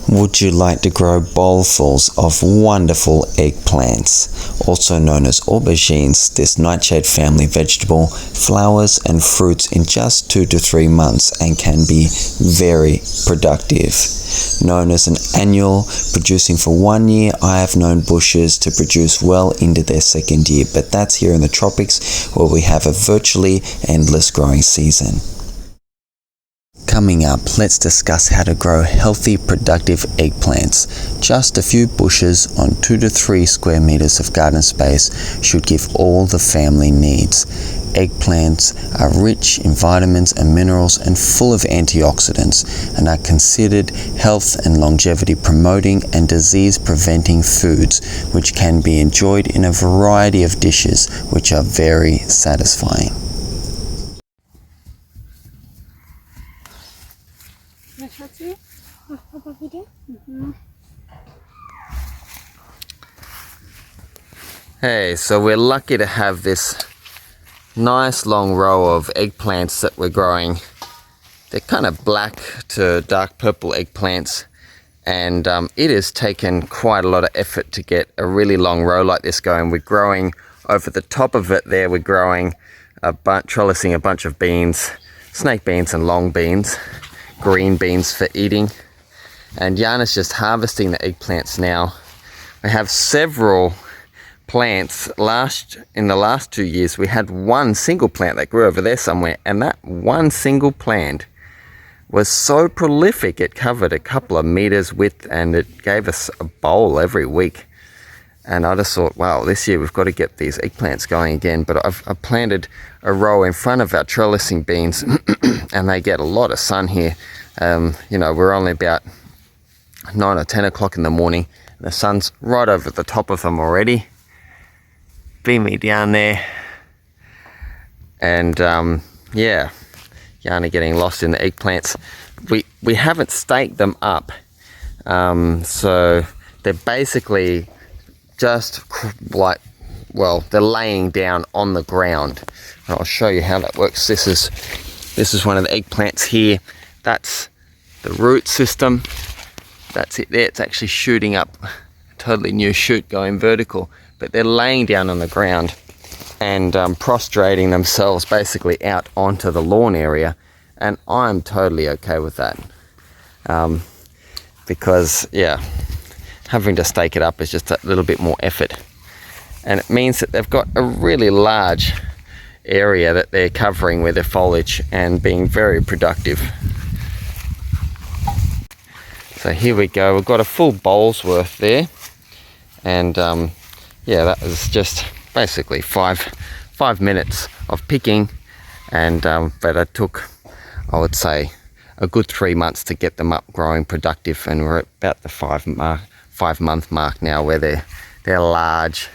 Would you like to grow bowlfuls of wonderful eggplants, also known as aubergines? This nightshade family vegetable flowers and fruits in just 2 to 3 months and can be very productive. Known as an annual, producing for 1 year, I have known bushes to produce well into their second year, but that's here in the tropics where we have a virtually endless growing season. Coming up, let's discuss how to grow healthy, productive eggplants. Just a few bushes on 2 to 3 square meters of garden space should give all the family needs. Eggplants are rich in vitamins and minerals and full of antioxidants and are considered health and longevity promoting and disease preventing foods, which can be enjoyed in a variety of dishes, which are very satisfying. Hey, so we're lucky to have this nice long row of eggplants that we're growing. They're kind of black to dark purple eggplants, and it has taken quite a lot of effort to get a really long row like this going. We're growing over the top of it there, we're growing trellising a bunch of beans, snake beans and long beans, green beans for eating. And Jana's just harvesting the eggplants now. We have several plants. In the last 2 years, we had one single plant that grew over there somewhere, and that one single plant was so prolific it covered a couple of meters width and it gave us a bowl every week. And I just thought, wow, this year we've got to get these eggplants going again. But I've planted a row in front of our trellising beans and they get a lot of sun here. We're only about 9 or 10 o'clock in the morning. The sun's right over the top of them already. Beamy down there. And Yana getting lost in the eggplants. We haven't staked them up. So they're basically just they're laying down on the ground. And I'll show you how that works. This is one of the eggplants here. That's the root system. That's it there. It's actually shooting up a totally new shoot going vertical, but they're laying down on the ground and prostrating themselves basically out onto the lawn area, and I'm totally okay with that because having to stake it up is just a little bit more effort, and it means that they've got a really large area that they're covering with their foliage and being very productive. So here we go, we've got a full bowl's worth there, and that was just basically five minutes of picking, and but it took, I would say, a good 3 months to get them up growing productive, and we're at about the 5-month mark now where they're large,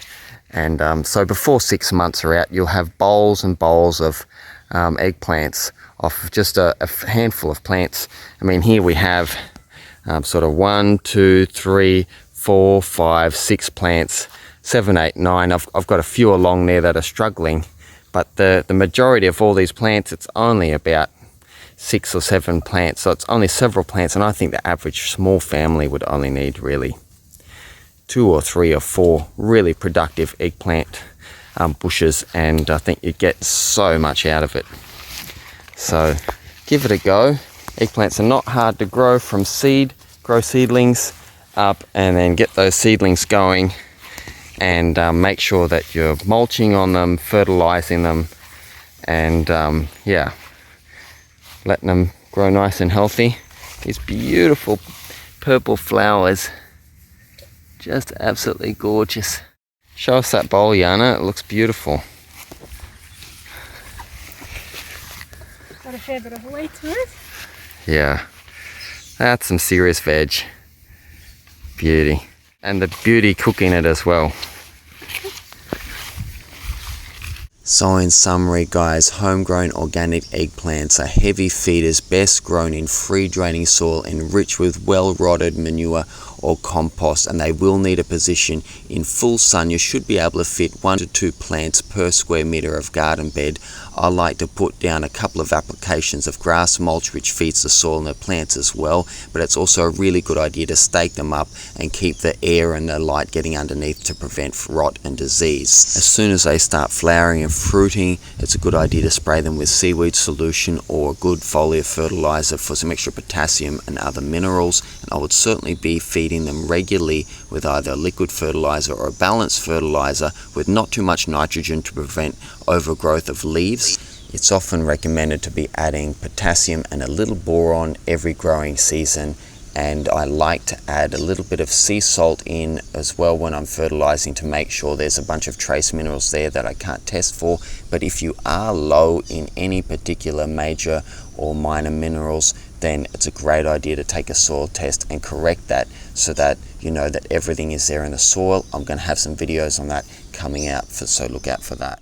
and so before 6 months are out, you'll have bowls and bowls of eggplants off just a handful of plants. I mean, here we have sort of 1, 2, 3, 4, 5, 6 plants, 7, 8, 9. I've got a few along there that are struggling, but the majority of all these plants, it's only about 6 or 7 plants, so it's only several plants, and I think the average small family would only need really 2 or 3 or 4 really productive eggplant bushes, and I think you get so much out of it. So give it a go. Eggplants are not hard to grow from seed. Grow seedlings up and then get those seedlings going, and make sure that you're mulching on them, fertilizing them, and letting them grow nice and healthy. These beautiful purple flowers, just absolutely gorgeous. Show us that bowl, Yana. It looks beautiful. Got a fair bit of weight to it. Yeah, that's some serious veg. Beauty. And the beauty cooking it as well. So in summary, guys, homegrown organic eggplants are heavy feeders, best grown in free draining soil enriched with well-rotted manure or compost, and they will need a position in full sun. You should be able to fit 1 to 2 plants per square meter of garden bed. I like to put down a couple of applications of grass mulch, which feeds the soil and the plants as well, but it's also a really good idea to stake them up and keep the air and the light getting underneath to prevent rot and disease. As soon as they start flowering and fruiting, it's a good idea to spray them with seaweed solution or a good foliar fertilizer for some extra potassium and other minerals, and I would certainly be feeding them regularly with either a liquid fertilizer or a balanced fertilizer with not too much nitrogen to prevent overgrowth of leaves. It's often recommended to be adding potassium and a little boron every growing season, and I like to add a little bit of sea salt in as well when I'm fertilizing to make sure there's a bunch of trace minerals there that I can't test for. But if you are low in any particular major or minor minerals, then it's a great idea to take a soil test and correct that so that you know that everything is there in the soil. I'm going to have some videos on that coming out, so look out for that.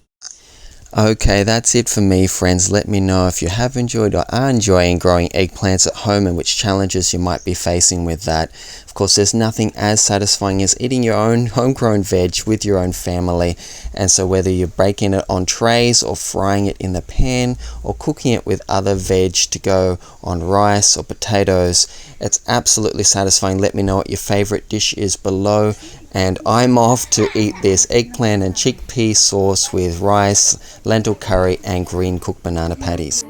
Okay, that's it for me, friends. Let me know if you have enjoyed or are enjoying growing eggplants at home and which challenges you might be facing with that. Of course, there's nothing as satisfying as eating your own homegrown veg with your own family. And so whether you're baking it on trays or frying it in the pan or cooking it with other veg to go on rice or potatoes, it's absolutely satisfying. Let me know what your favorite dish is below. And I'm off to eat this eggplant and chickpea sauce with rice, lentil curry and green cooked banana patties.